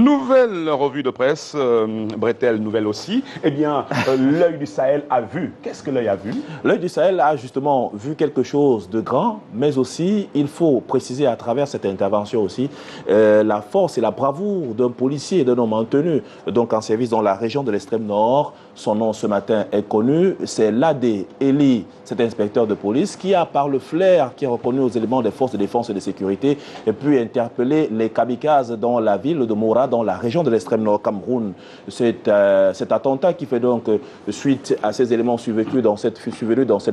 Nouvelle revue de presse, Bretel, nouvelle aussi. Eh bien, l'œil du Sahel a vu. Qu'est-ce que l'œil a vu? L'œil du Sahel a justement vu quelque chose de grand, mais aussi, il faut préciser à travers cette intervention aussi, la force et la bravoure d'un policier et d'un homme en tenue, donc en service dans la région de l'extrême nord. Son nom ce matin est connu, c'est Ladé Eli, cet inspecteur de police qui a, par le flair, qui a reconnu aux éléments des forces de défense et de sécurité, et pu interpeller les kamikazes dans la ville de Moura, dans la région de l'extrême nord Cameroun. Cet attentat qui fait donc suite à ces éléments survenus dans cette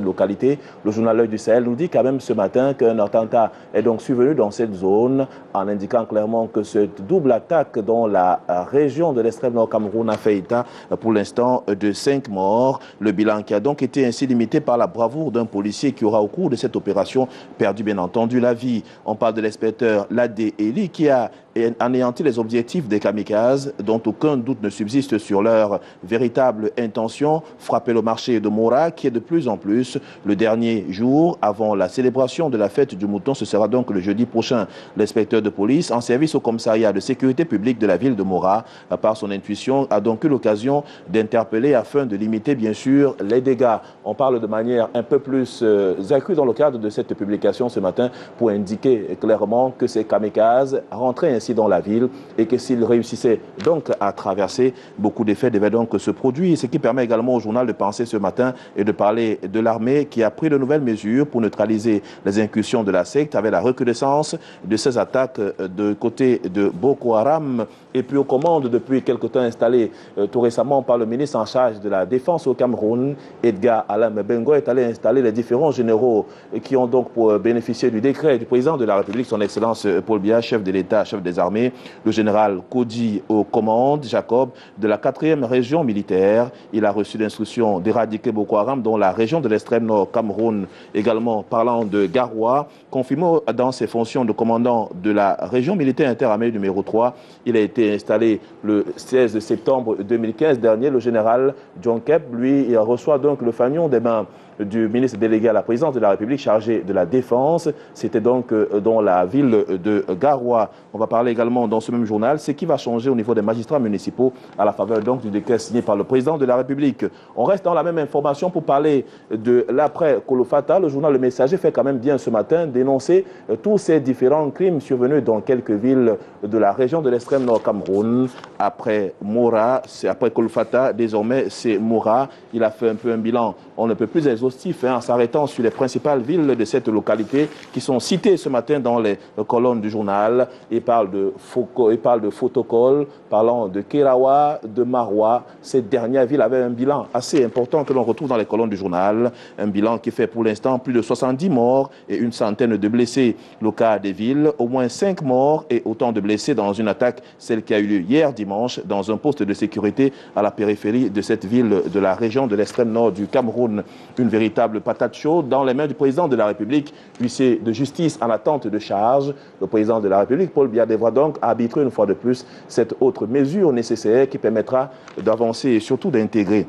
localité. Le journal L'Œil du Sahel nous dit quand même ce matin qu'un attentat est donc survenu dans cette zone, en indiquant clairement que cette double attaque dans la région de l'extrême nord Cameroun a fait état pour l'instant de 5 morts. Le bilan qui a donc été ainsi limité par la bravoure d'un policier qui aura au cours de cette opération perdu bien entendu la vie. On parle de l'inspecteur Ladé Eli qui a anéanti les objectifs des kamikazes dont aucun doute ne subsiste sur leur véritable intention, frapper le marché de Moura qui est de plus en plus le dernier jour avant la célébration de la fête du mouton. Ce sera donc le jeudi prochain. L'inspecteur de police en service au commissariat de sécurité publique de la ville de Moura, par son intuition, a donc eu l'occasion d'interpeller afin de limiter bien sûr les dégâts. On parle de manière un peu plus accrue dans le cadre de cette publication ce matin pour indiquer clairement que ces kamikazes rentraient ainsi dans la ville et que s'ils réussissaient donc à traverser, beaucoup d'effets devaient donc se produire. Ce qui permet également au journal de penser ce matin et de parler de l'armée qui a pris de nouvelles mesures pour neutraliser les incursions de la secte avec la recrudescence de ces attaques de côté de Boko Haram. Et puis aux commandes depuis quelque temps installées tout récemment par le ministre en charge de la défense au Cameroun, Edgar Alain Bengo, est allé installer les différents généraux qui ont donc pour bénéficier du décret du président de la République, son Excellence Paul Biya, chef de l'État, chef des armées, le général Kodi aux commandes, Jacob, de la 4e région militaire. Il a reçu l'instruction d'éradiquer Boko Haram dans la région de l'extrême nord Cameroun, également parlant de Garoua, confirmé dans ses fonctions de commandant de la région militaire interarmée numéro 3. Il a été installé le 16 septembre 2015 dernier. Le général John Kep, lui, il reçoit donc le fanion des mains du ministre délégué à la présidence de la République chargé de la défense. C'était donc dans la ville de Garoua. On va parler également dans ce même journal ce qui va changer au niveau des magistrats municipaux à la faveur donc du décret signé par le président de la République. On reste dans la même information pour parler de l'après Kolofata. Le journal Le Messager fait quand même bien ce matin dénoncer tous ces différents crimes survenus dans quelques villes de la région de l'extrême nord Cameroun. Après Moura, c'est après Kolofata, désormais c'est Moura. Il a fait un peu un bilan, on ne peut plus exhaustif, en s'arrêtant sur les principales villes de cette localité qui sont citées ce matin dans les colonnes du journal. Il parle de Fotokol, parlant de Kerawa, de Maroua. Cette dernière ville avait un bilan assez important que l'on retrouve dans les colonnes du journal. Un bilan qui fait pour l'instant plus de 70 morts et une centaine de blessés. Le cas des villes, au moins 5 morts et autant de blessés dans une attaque, celle qui a eu lieu hier dimanche dans un poste de sécurité à la périphérie de cette ville de la région de l'extrême nord du Cameroun. Une véritable patate chaude dans les mains du président de la République, huissier de justice en attente de charge. Le président de la République, Paul Biya, devra donc arbitrer une fois de plus cette autre mesure nécessaire qui permettra d'avancer et surtout d'intégrer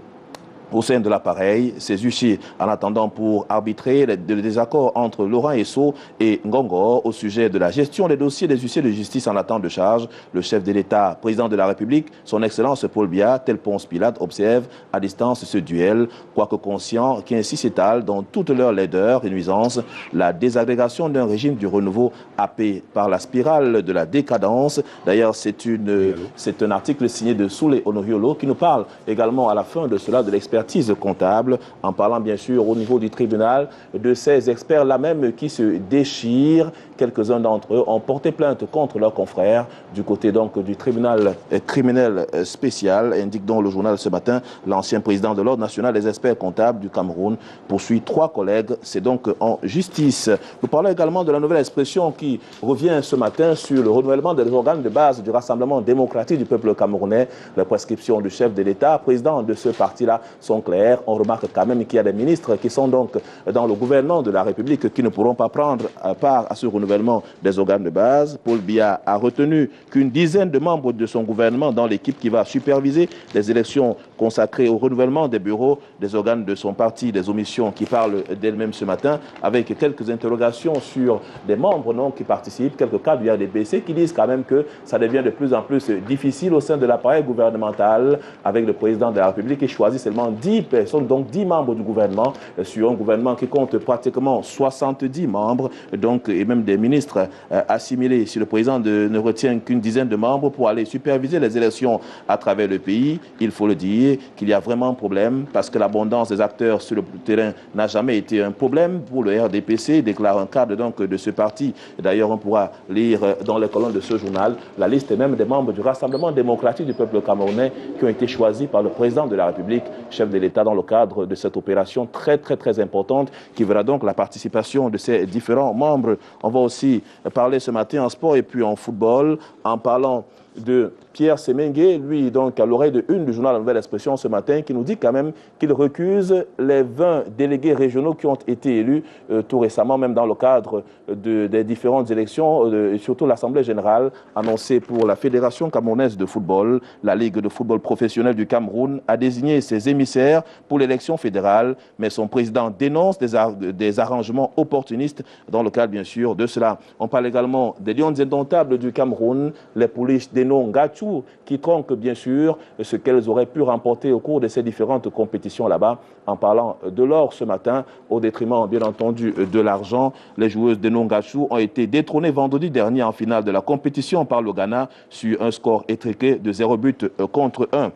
au sein de l'appareil, ces huissiers en attendant pour arbitrer le désaccord entre Laurent Esso et Ngongor au sujet de la gestion des dossiers des huissiers de justice en attente de charge. Le chef de l'État, président de la République, son Excellence Paul Biya, tel Ponce Pilate, observe à distance ce duel, quoique conscient qu'ainsi s'étale dans toute leur laideur et nuisance la désagrégation d'un régime du renouveau happé par la spirale de la décadence. D'ailleurs, c'est un article signé de Soulé Honoriolo qui nous parle également à la fin de cela de l'expérience comptable, en parlant bien sûr au niveau du tribunal de ces experts-là même qui se déchirent. Quelques-uns d'entre eux ont porté plainte contre leurs confrères du côté donc du tribunal criminel spécial, indique donc le journal ce matin. L'ancien président de l'Ordre national des experts comptables du Cameroun poursuit 3 collègues, c'est donc en justice. Nous parlons également de la nouvelle expression qui revient ce matin sur le renouvellement des organes de base du Rassemblement démocratique du peuple camerounais. Les prescriptions du chef de l'État, président de ce parti-là, sont claires. On remarque quand même qu'il y a des ministres qui sont donc dans le gouvernement de la République qui ne pourront pas prendre part à ce renouvellement renouvellement des organes de base. Paul Biya a retenu qu'une dizaine de membres de son gouvernement dans l'équipe qui va superviser les élections consacrées au renouvellement des bureaux des organes de son parti, des omissions qui parlent d'elles-mêmes ce matin, avec quelques interrogations sur des membres non, qui participent, quelques cas du RDPC qui disent quand même que ça devient de plus en plus difficile au sein de l'appareil gouvernemental avec le président de la République qui choisit seulement 10 personnes, donc 10 membres du gouvernement, sur un gouvernement qui compte pratiquement 70 membres, donc, et même des ministres assimilés. Si le président ne retient qu'une dizaine de membres pour aller superviser les élections à travers le pays, il faut le dire qu'il y a vraiment un problème parce que l'abondance des acteurs sur le terrain n'a jamais été un problème pour le RDPC, déclare un cadre donc de ce parti. D'ailleurs, on pourra lire dans les colonnes de ce journal la liste même des membres du Rassemblement démocratique du peuple camerounais qui ont été choisis par le président de la République, chef de l'État, dans le cadre de cette opération très importante qui verra donc la participation de ces différents membres. On va aussi parler ce matin en sport et puis en football en parlant de Pierre Semengue, lui, donc, à l'oreille de une du journal La Nouvelle Expression ce matin, qui nous dit quand même qu'il recuse les 20 délégués régionaux qui ont été élus tout récemment, même dans le cadre des différentes élections, et surtout l'Assemblée générale annoncée pour la Fédération camerounaise de football. La Ligue de football professionnel du Cameroun a désigné ses émissaires pour l'élection fédérale, mais son président dénonce des arrangements opportunistes dans le cadre, bien sûr, de cela. On parle également des Lions indomptables du Cameroun, les pouliches d'Enon Gatchou, qui tronquent bien sûr ce qu'elles auraient pu remporter au cours de ces différentes compétitions là-bas, en parlant de l'or ce matin, au détriment bien entendu de l'argent. Les joueuses de Nongachou ont été détrônées vendredi dernier en finale de la compétition par le Ghana sur un score étriqué de 0 but contre 1.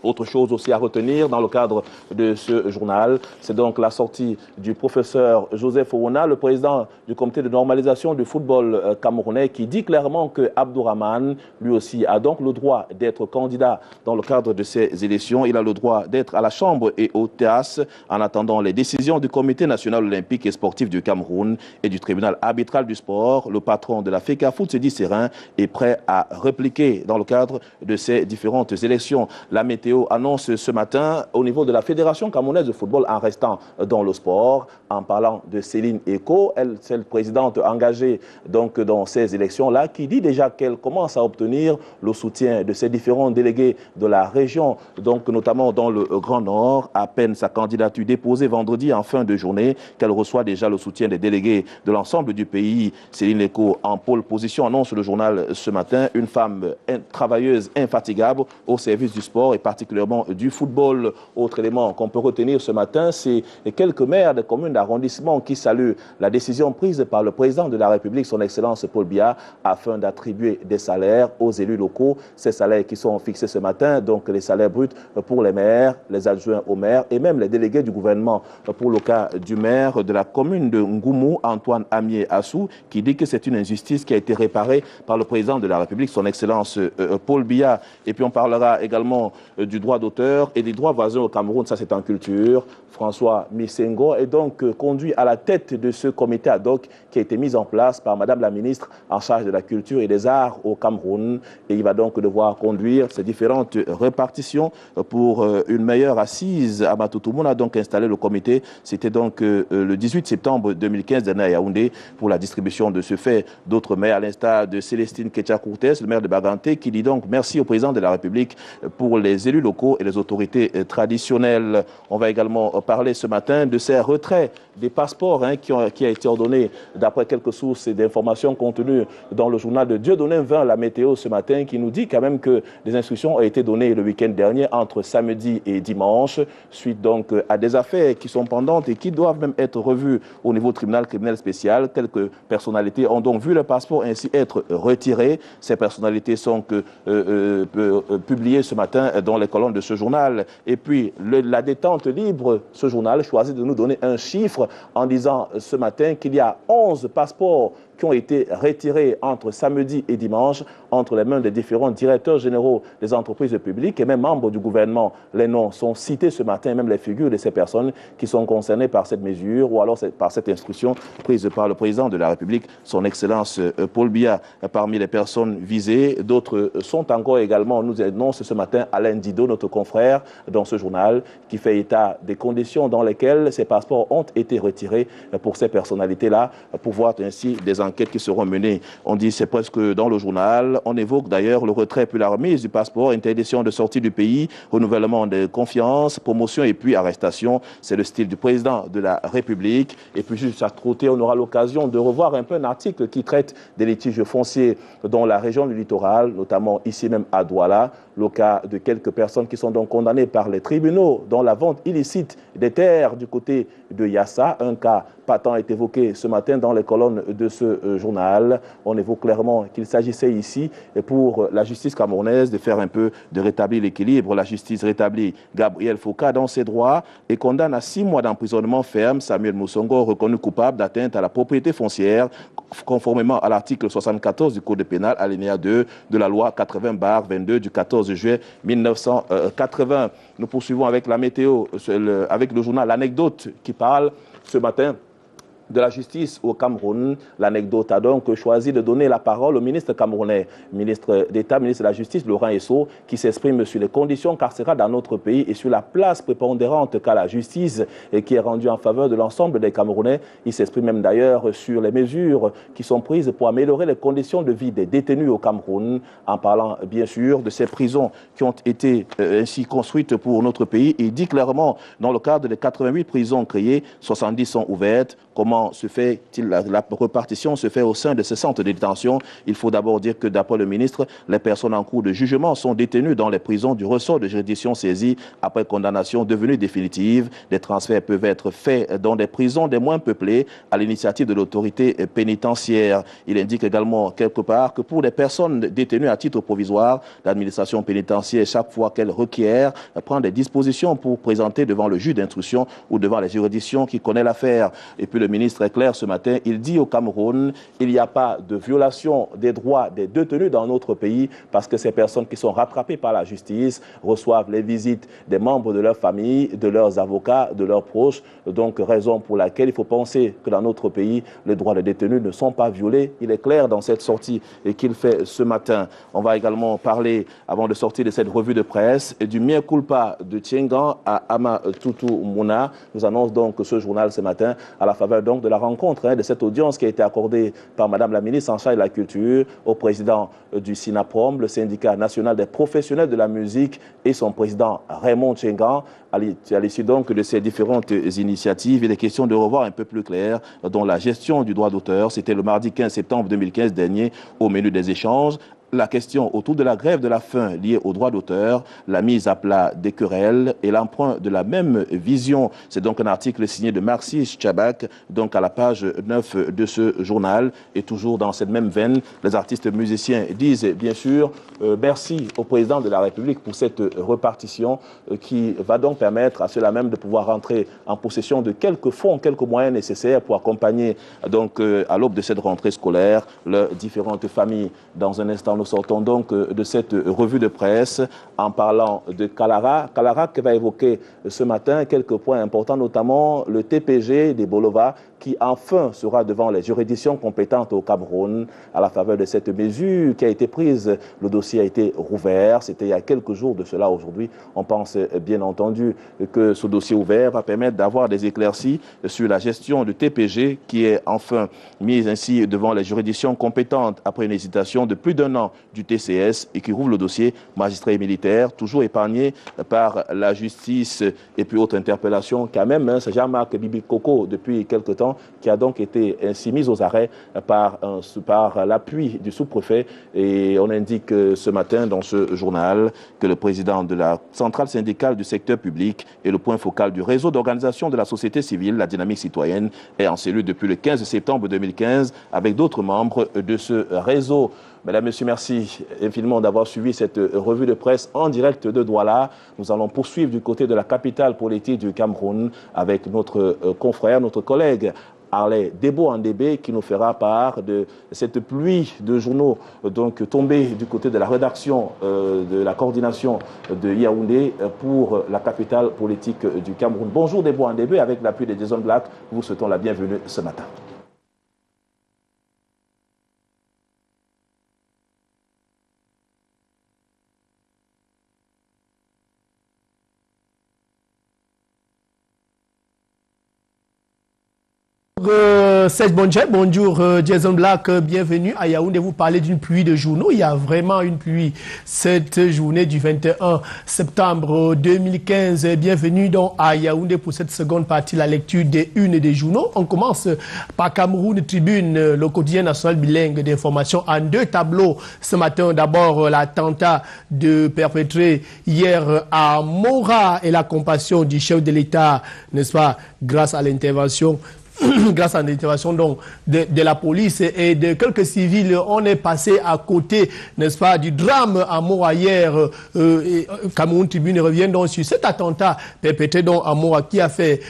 Autre chose aussi à retenir dans le cadre de ce journal, c'est donc la sortie du professeur Joseph Owona, le président du comité de normalisation du football camerounais, qui dit clairement que Abdourahmane, lui aussi, a donc le droit d'être candidat dans le cadre de ces élections. Il a le droit d'être à la Chambre et au TEAS en attendant les décisions du comité national olympique et sportif du Cameroun et du tribunal arbitral du sport. Le patron de la FECAFOOT, Sedi Serin, est prêt à répliquer dans le cadre de ces différentes élections. La météo annonce ce matin au niveau de la Fédération camerounaise de football en restant dans le sport, en parlant de Céline Eko, elle, c'est la présidente engagée donc dans ces élections-là, qui dit déjà qu'elle commence à obtenir le soutien de ces différents délégués de la région, donc notamment dans le Grand Nord. À peine sa candidature déposée vendredi en fin de journée, qu'elle reçoit déjà le soutien des délégués de l'ensemble du pays. Céline Eko en pole position, annonce le journal ce matin, une femme travailleuse, infatigable au service du sport et particulièrement du football. Autre élément qu'on peut retenir ce matin, c'est quelques maires de communes d'arrondissement qui saluent la décision prise par le président de la République, son Excellence Paul Biya, afin d'attribuer des salaires aux élus locaux. Ces salaires qui sont fixés ce matin, donc les salaires bruts pour les maires, les adjoints aux maires et même les délégués du gouvernement. Pour le cas du maire de la commune de Ngoumou, Antoine Amier Assou, qui dit que c'est une injustice qui a été réparée par le président de la République, son Excellence Paul Biya. Et puis on parlera également du droit d'auteur et des droits voisins au Cameroun, ça c'est en culture. François Misengo est donc conduit à la tête de ce comité ad hoc qui a été mis en place par Madame la ministre en charge de la culture et des arts au Cameroun. Et il va donc devoir conduire ces différentes répartitions pour une meilleure assise. Amatoutoumou a donc installé le comité. C'était donc le 18 septembre 2015 à Yaoundé pour la distribution de ce fait. D'autres maires, à l'instar de Célestine Ketcha-Courtes, le maire de Baganté, qui dit donc merci au président de la République pour les élus locaux et les autorités traditionnelles. On va également parler ce matin de ces retraits des passeports qui a été ordonné d'après quelques sources et d'informations contenues dans le journal de Dieudonné Vin, la météo ce matin, qui nous dit quand même que des instructions ont été données le week-end dernier entre samedi et dimanche, suite donc à des affaires qui sont pendantes et qui doivent même être revues au niveau tribunal criminel spécial. Quelques personnalités ont donc vu le passeport ainsi être retiré. Ces personnalités sont publiées ce matin dans les colonnes de ce journal. Et puis la détente libre, ce journal choisit de nous donner un chiffre en disant ce matin qu'il y a 11 passeports qui ont été retirés entre samedi et dimanche entre les mains des différents directeurs généraux des entreprises publiques et même membres du gouvernement. Les noms sont cités ce matin, même les figures de ces personnes qui sont concernées par cette mesure ou alors par cette instruction prise par le président de la République, son Excellence Paul Biya. Parmi les personnes visées, d'autres sont encore également, nous annonce ce matin Alain Dido, notre confrère dans ce journal, qui fait état des conditions dans lesquelles ces passeports ont été retirés pour ces personnalités-là, pour voir ainsi des enquêtes enquêtes qui seront menées. On dit c'est presque dans le journal. On évoque d'ailleurs le retrait puis la remise du passeport, interdiction de sortie du pays, renouvellement de confiance, promotion et puis arrestation. C'est le style du président de la République. Et puis juste à côté, on aura l'occasion de revoir un peu un article qui traite des litiges fonciers dans la région du littoral, notamment ici même à Douala. Le cas de quelques personnes qui sont donc condamnées par les tribunaux dans la vente illicite des terres du côté de Yassa. Un cas patent est évoqué ce matin dans les colonnes de ce journal. On évoque clairement qu'il s'agissait ici pour la justice camerounaise de faire un peu, de rétablir l'équilibre. La justice rétablit Gabriel Foucault dans ses droits et condamne à 6 mois d'emprisonnement ferme Samuel Moussongo, reconnu coupable d'atteinte à la propriété foncière, conformément à l'article 74 du Code pénal, alinéa 2 de la loi 80/22 du 14 juillet 1980. Nous poursuivons avec la météo, avec le journal L'Anecdote qui parle ce matin de la justice au Cameroun. L'anecdote a donc choisi de donner la parole au ministre camerounais, ministre d'État, ministre de la Justice, Laurent Esso, qui s'exprime sur les conditions carcérales dans notre pays et sur la place prépondérante qu'a la justice et qui est rendue en faveur de l'ensemble des Camerounais. Il s'exprime même d'ailleurs sur les mesures qui sont prises pour améliorer les conditions de vie des détenus au Cameroun, en parlant bien sûr de ces prisons qui ont été ainsi construites pour notre pays. Il dit clairement, dans le cadre des 88 prisons créées, 70 sont ouvertes. Comment se fait-il, la répartition se fait au sein de ces centres de détention? Il faut d'abord dire que d'après le ministre, les personnes en cours de jugement sont détenues dans les prisons du ressort de juridiction saisie après condamnation devenue définitive. Des transferts peuvent être faits dans des prisons des moins peuplées à l'initiative de l'autorité pénitentiaire. Il indique également quelque part que pour les personnes détenues à titre provisoire, l'administration pénitentiaire, chaque fois qu'elle requiert, prend des dispositions pour présenter devant le juge d'instruction ou devant les juridictions qui connaissent l'affaire. Et puis le ministre est clair ce matin, il dit au Cameroun, il n'y a pas de violation des droits des détenus dans notre pays parce que ces personnes qui sont rattrapées par la justice reçoivent les visites des membres de leur famille, de leurs avocats, de leurs proches. Donc, raison pour laquelle il faut penser que dans notre pays, les droits des détenus ne sont pas violés. Il est clair dans cette sortie qu'il fait ce matin. On va également parler, avant de sortir de cette revue de presse, du mea culpa de Tiengan à Ama-Tutu Mouna. Nous annonce donc ce journal ce matin à la faveur donc de la rencontre, de cette audience qui a été accordée par Madame la ministre en charge de la Culture au président du SINAPROM, le syndicat national des professionnels de la musique, et son président Raymond Tiengan. À l'issue donc de ces différentes initiatives, il est question de revoir un peu plus clair dans la gestion du droit d'auteur. C'était le mardi 15 septembre 2015 dernier au menu des échanges. La question autour de la grève de la faim liée au droit d'auteur, la mise à plat des querelles et l'emprunt de la même vision. C'est donc un article signé de Marcis Tchabak, donc à la page 9 de ce journal. Et toujours dans cette même veine, les artistes musiciens disent bien sûr merci au président de la République pour cette répartition qui va donc permettre à ceux-là même de pouvoir rentrer en possession de quelques fonds, quelques moyens nécessaires pour accompagner donc à l'aube de cette rentrée scolaire leurs différentes familles. Dans un instant, nous sortons donc de cette revue de presse en parlant de Kalara. Kalara qui va évoquer ce matin quelques points importants, notamment le TPG des Bolova qui enfin sera devant les juridictions compétentes au Cameroun à la faveur de cette mesure qui a été prise. Le dossier a été rouvert, c'était il y a quelques jours de cela. Aujourd'hui, on pense bien entendu que ce dossier ouvert va permettre d'avoir des éclaircies sur la gestion du TPG qui est enfin mise ainsi devant les juridictions compétentes après une hésitation de plus d'1 an du TCS et qui rouvre le dossier magistrats et militaires, toujours épargné par la justice et puis autre interpellation quand même. C'est Jean-Marc Bibi Coco depuis quelque temps qui a donc été ainsi mis aux arrêts par l'appui du sous-préfet. Et on indique ce matin dans ce journal que le président de la centrale syndicale du secteur public et le point focal du réseau d'organisation de la société civile, la dynamique citoyenne, est en cellule depuis le 15 septembre 2015 avec d'autres membres de ce réseau. Mesdames, Messieurs, merci infiniment d'avoir suivi cette revue de presse en direct de Douala. Nous allons poursuivre du côté de la capitale politique du Cameroun avec notre confrère, notre collègue Harley Debo-Andébé qui nous fera part de cette pluie de journaux donc tombés du côté de la rédaction de la coordination de Yaoundé pour la capitale politique du Cameroun. Bonjour Debo-Andébé, avec l'appui de Jason Black, nous vous souhaitons la bienvenue ce matin. Serge Bonjet, bonjour Jason Black, bienvenue à Yaoundé. Vous parlez d'une pluie de journaux. Il y a vraiment une pluie cette journée du 21 septembre 2015. Bienvenue donc à Yaoundé pour cette seconde partie, la lecture des unes des journaux. On commence par Cameroun Tribune, le quotidien national bilingue d'information en deux tableaux. Ce matin, d'abord l'attentat perpétré hier à Mora et la compassion du chef de l'État, n'est-ce pas, grâce à l'intervention donc de la police et de quelques civils. On est passé à côté, n'est-ce pas, du drame à Mora hier. Cameroun Tribune revient donc sur cet attentat perpétré donc à Mora qui a fait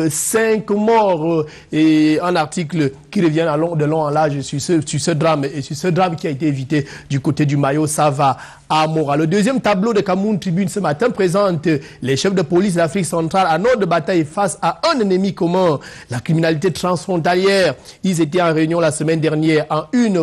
5 morts et un article qui revient de long en large sur ce drame et sur ce drame qui a été évité du côté du Mayo Sava à Mora. Le deuxième tableau de Cameroun Tribune ce matin présente les chefs de police d'Afrique centrale en ordre de bataille face à un ennemi commun, la criminalité transfrontalière. Ils étaient en réunion la semaine dernière à une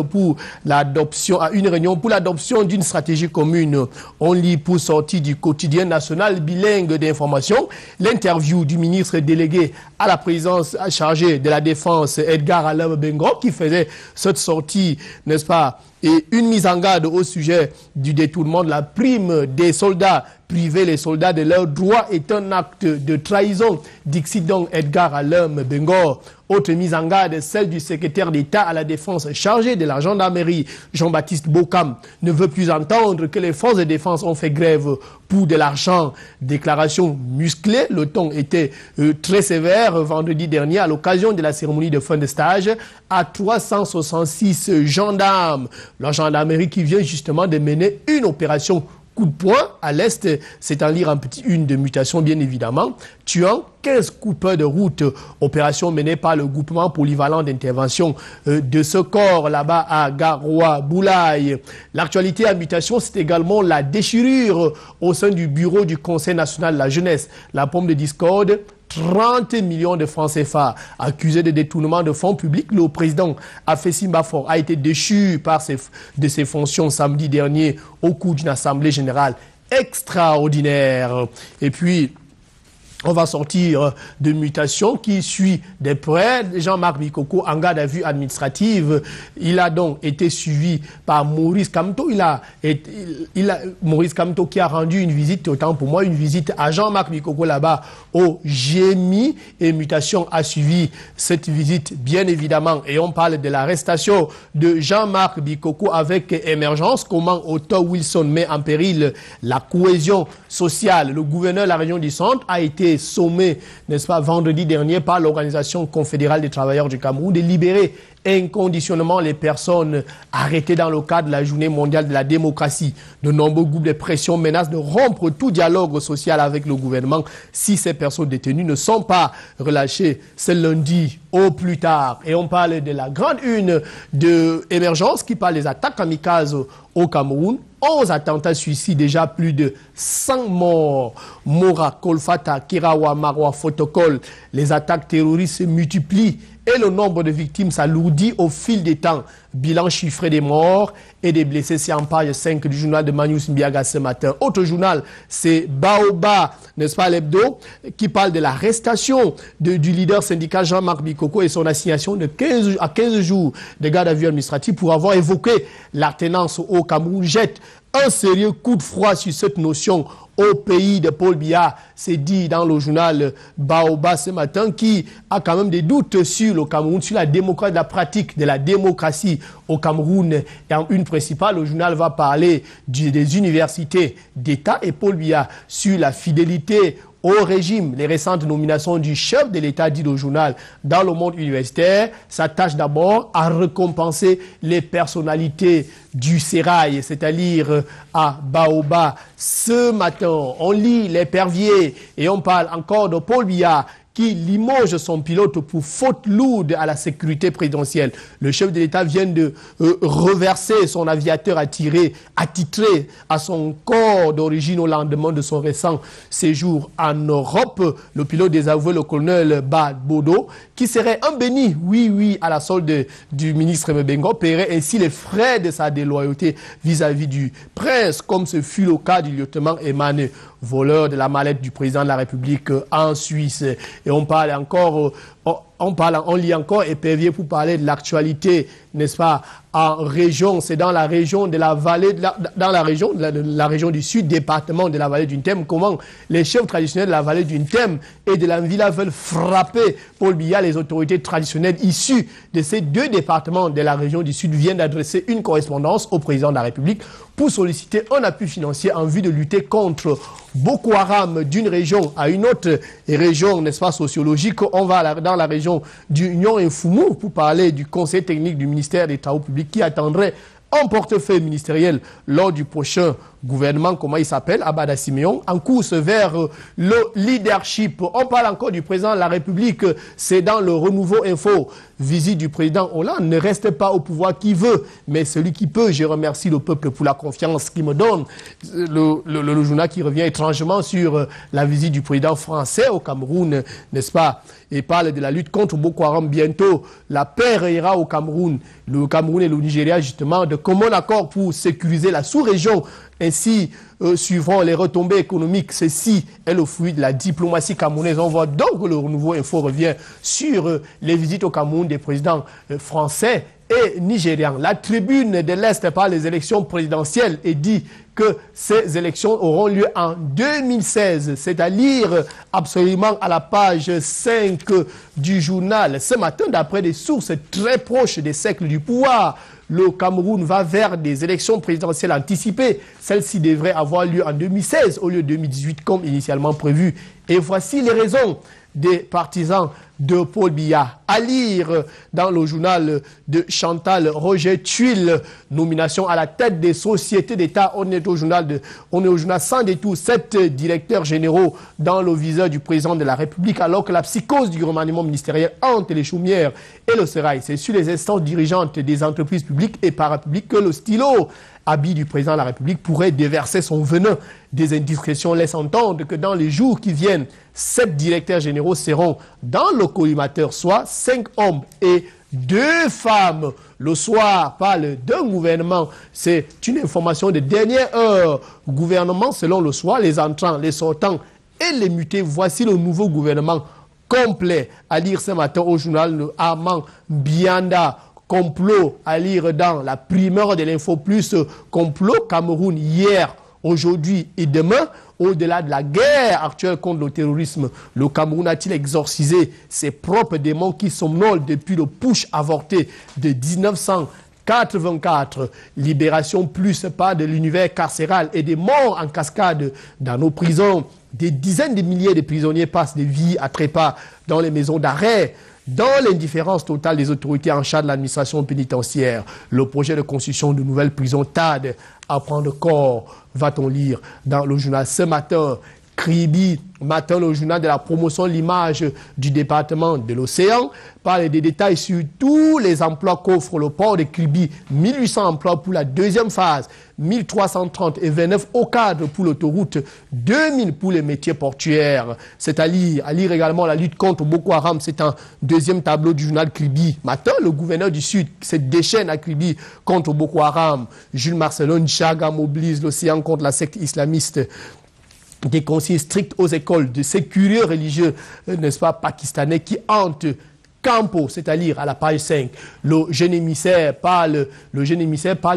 réunion pour l'adoption d'une stratégie commune. On lit pour sortir du quotidien national bilingue d'information l'interview du ministre délégué à la présidence chargée de la défense, Edgar Alain Bengo, qui faisait cette sortie, n'est-ce pas, et une mise en garde au sujet du détournement de la prime des soldats. Priver les soldats de leurs droits est un acte de trahison, dixit donc Edgar Alain Bengo. Autre mise en garde, celle du secrétaire d'État à la défense chargé de la gendarmerie, Jean-Baptiste Bokam, ne veut plus entendre que les forces de défense ont fait grève pour de l'argent. Déclaration musclée, le ton était très sévère vendredi dernier à l'occasion de la cérémonie de fin de stage à 366 gendarmes. La gendarmerie qui vient justement de mener une opération coup de poing à l'Est, c'est en lire en petit une de mutation bien évidemment, tuant 15 coupeurs de route, opération menée par le groupement polyvalent d'intervention de ce corps là-bas à Garoua-Boulaye. L'actualité à mutation, c'est également la déchirure au sein du bureau du Conseil national de la jeunesse, la pomme de discorde. 30 millions de francs CFA. Accusé de détournement de fonds publics, le président Afessi Mbafor a été déchu de ses fonctions samedi dernier au cours d'une assemblée générale extraordinaire. Et puis, on va sortir de mutation qui suit de près Jean-Marc Bikoko en garde à vue administrative. Il a donc été suivi par Maurice Kamto. Maurice Kamto qui a rendu une visite, autant pour moi, une visite à Jean-Marc Bikoko là-bas au GMI. Et mutation a suivi cette visite, bien évidemment. Et on parle de l'arrestation de Jean-Marc Bikoko avec émergence. Comment Otto Wilson met en péril la cohésion sociale. Le gouverneur de la région du Centre a été sommé, n'est-ce pas, vendredi dernier par l'Organisation confédérale des travailleurs du Cameroun de libérer inconditionnellement les personnes arrêtées dans le cadre de la journée mondiale de la démocratie. De nombreux groupes de pression menacent de rompre tout dialogue social avec le gouvernement si ces personnes détenues ne sont pas relâchées ce lundi au plus tard. Et on parle de la grande une de émergence qui parle des attaques kamikazes au Cameroun. 11 attentats suicides, déjà plus de 100 morts. Mora, Kolfata, Kirawa, Marwa, Fotokol. Les attaques terroristes se multiplient et le nombre de victimes s'alourdit au fil des temps. Bilan chiffré des morts et des blessés, c'est en page 5 du journal de Manius Mbiaga ce matin. Autre journal, c'est Baoba, n'est-ce pas, l'hebdo, qui parle de l'arrestation du leader syndical Jean-Marc Bikoko et son assignation de 15 jours de garde à vue administrative pour avoir évoqué l'alternance au Cameroun. Jette un sérieux coup de froid sur cette notion au pays de Paul Biya, c'est dit dans le journal Baoba ce matin, qui a quand même des doutes sur le Cameroun, sur la pratique de la démocratie au Cameroun. Et en une principale, le journal va parler des universités d'État et Paul Biya sur la fidélité au régime. Les récentes nominations du chef de l'État, dit le journal, dans le monde universitaire, s'attachent d'abord à récompenser les personnalités du sérail, c'est-à-dire à Baoba. Ce matin, on lit l'épervier et on parle encore de Paul Biya qui limoge son pilote pour faute lourde à la sécurité présidentielle. Le chef de l'État vient de reverser son aviateur attitré à son corps d'origine au lendemain de son récent séjour en Europe. Le pilote désavoué, le colonel Bad Bodo, qui serait un béni, oui, à la solde du ministre Mbengo, paierait ainsi les frais de sa déloyauté vis-à-vis du prince, comme ce fut le cas du lieutenant Emmanuel, voleur de la mallette du président de la République en Suisse. Et on parle encore on lit encore Épervier pour parler de l'actualité, n'est-ce pas, en région, c'est dans la région de la vallée, dans la région du sud, département de la vallée du Nthème, comment les chefs traditionnels de la vallée du Nthème et de l'Anvila veulent frapper Paul Biya. Les autorités traditionnelles issues de ces deux départements de la région du sud viennent d'adresser une correspondance au président de la République pour solliciter un appui financier en vue de lutter contre Boko Haram d'une région à une autre région, n'est-ce pas, sociologique. On va dans la région du Nyon et Foumou pour parler du conseil technique du ministère des Travaux publics qui attendrait un portefeuille ministériel lors du prochain gouvernement, comment il s'appelle, Abada Siméon, en course vers le leadership. On parle encore du président de la République, c'est dans le Renouveau Info. Visite du président Hollande, ne reste pas au pouvoir qui veut, mais celui qui peut. Je remercie le peuple pour la confiance qu'il me donne. Le journal qui revient étrangement sur la visite du président français au Cameroun, n'est-ce pas, et parle de la lutte contre Boko Haram. Bientôt, la paix ira au Cameroun. Le Cameroun et le Nigeria, justement, de commun accord pour sécuriser la sous-région. Ainsi, suivant les retombées économiques, ceci est le fruit de la diplomatie camerounaise. On voit donc que le Renouveau Info revient sur les visites au Cameroun des présidents français et nigérians. La tribune de l'Est parle des élections présidentielles et dit que ces élections auront lieu en 2016. C'est à lire absolument à la page 5 du journal. Ce matin, d'après des sources très proches des cercles du pouvoir, le Cameroun va vers des élections présidentielles anticipées. Celles-ci devraient avoir lieu en 2016 au lieu de 2018 comme initialement prévu. Et voici les raisons des partisans de Paul Biya. À lire dans le journal de Chantal Roger Tuile, nomination à la tête des sociétés d'État. On est au journal sans détour, 7 directeurs généraux dans le viseur du président de la République, alors que la psychose du remaniement ministériel hante les chaumières et le sérail. C'est sur les instances dirigeantes des entreprises publiques et parapubliques que le stylo habit du président de la République pourrait déverser son venin. Des indiscrétions laissent entendre que dans les jours qui viennent, 7 directeurs généraux seront dans le collimateur, soit 5 hommes et 2 femmes. Le soir parle d'un gouvernement. C'est une information de dernière heure. Gouvernement selon le soir, les entrants, les sortants et les mutés. Voici le nouveau gouvernement complet. À lire ce matin au journal de Armand Bianda. Complot à lire dans la primeur de l'Info Plus. Complot Cameroun hier, aujourd'hui et demain. Au-delà de la guerre actuelle contre le terrorisme, le Cameroun a-t-il exorcisé ses propres démons qui somnolent depuis le putsch avorté de 1984? Libération plus pas de l'univers carcéral et des morts en cascade dans nos prisons. Des dizaines de milliers de prisonniers passent des vies à trépas dans les maisons d'arrêt. Dans l'indifférence totale des autorités en charge de l'administration pénitentiaire, le projet de construction de nouvelles prisons tarde à prendre corps, va-t-on lire dans le journal ce matin. Kribi, matin, le journal de la promotion de l'image du département de l'Océan, parle des détails sur tous les emplois qu'offre le port de Kribi. 1800 emplois pour la deuxième phase, 1330 et 29 au cadre pour l'autoroute, 2000 pour les métiers portuaires. C'est à lire également la lutte contre Boko Haram. C'est un deuxième tableau du journal Kribi. Matin, le gouverneur du Sud se déchaîne à Kribi contre Boko Haram. Jules Marcelin Chaga mobilise l'Océan contre la secte islamiste. Des consignes strictes aux écoles de ces curieux religieux, n'est-ce pas, pakistanais qui hantent Campo, c'est-à-dire à la page 5. Le jeune émissaire parle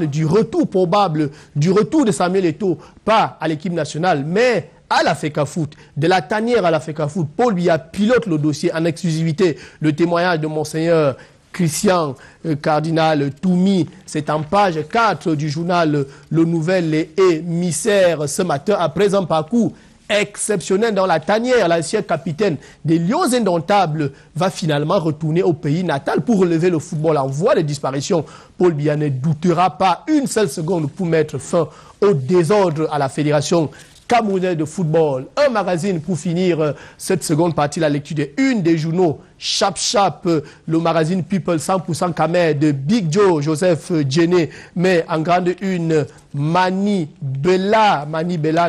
du retour probable, du retour de Samuel Eto'o, pas à l'équipe nationale, mais à la FECAFOOT. De la tanière à la FECAFOOT, Paul Biya pilote le dossier en exclusivité. Le témoignage de Monseigneur Christian Cardinal Toumi, c'est en page 4 du journal Le Nouvel Émissaire ce matin. Après un parcours exceptionnel dans la tanière, l'ancien capitaine des Lions Indomptables va finalement retourner au pays natal pour relever le football en voie de disparition. Paul Biya ne doutera pas une seule seconde pour mettre fin au désordre à la fédération camerounaise de football. Un magazine pour finir cette seconde partie, la lecture de une des journaux. Chap Chap, le magazine People 100% Camer de Big Joe, Joseph Djené, mais en grande une Mani Bella,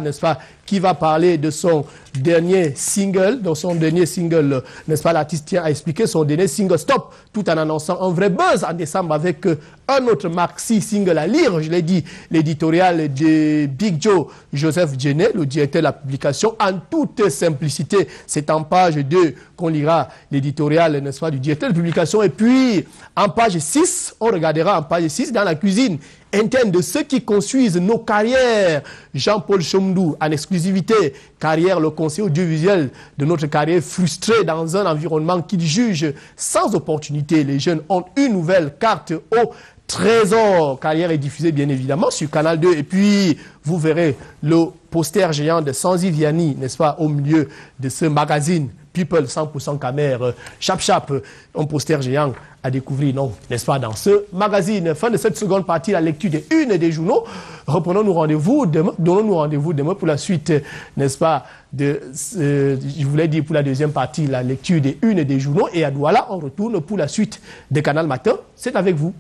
n'est-ce pas, qui va parler de son dernier single. Dans son dernier single, n'est-ce pas, l'artiste tient à expliquer son dernier single Stop, tout en annonçant un vrai buzz en décembre avec un autre maxi single à lire. Je l'ai dit, l'éditorial de Big Joe, Joseph Djené, le directeur de la publication, en toute simplicité. C'est en page 2 qu'on lira l'éditorial, n'est-ce pas, du directeur de publication. Et puis, en page 6, on regardera en page 6 dans la cuisine interne de ceux qui construisent nos carrières. Jean-Paul Chomdou, en exclusivité, carrière, le conseil audiovisuel de notre carrière frustrée dans un environnement qu'il juge sans opportunité. Les jeunes ont une nouvelle carte au trésor. Carrière est diffusée bien évidemment sur Canal 2. Et puis, vous verrez le poster géant de Sanzi Vianney, n'est-ce pas, au milieu de ce magazine People 100% Camer, Chap Chap, un poster géant à découvrir, non, n'est-ce pas, dans ce magazine. Fin de cette seconde partie, la lecture des unes des journaux. Donnons-nous rendez-vous demain pour la suite, n'est-ce pas, je voulais dire pour la deuxième partie, la lecture des unes des journaux. Et à Douala, on retourne pour la suite de Canal Matin. C'est avec vous.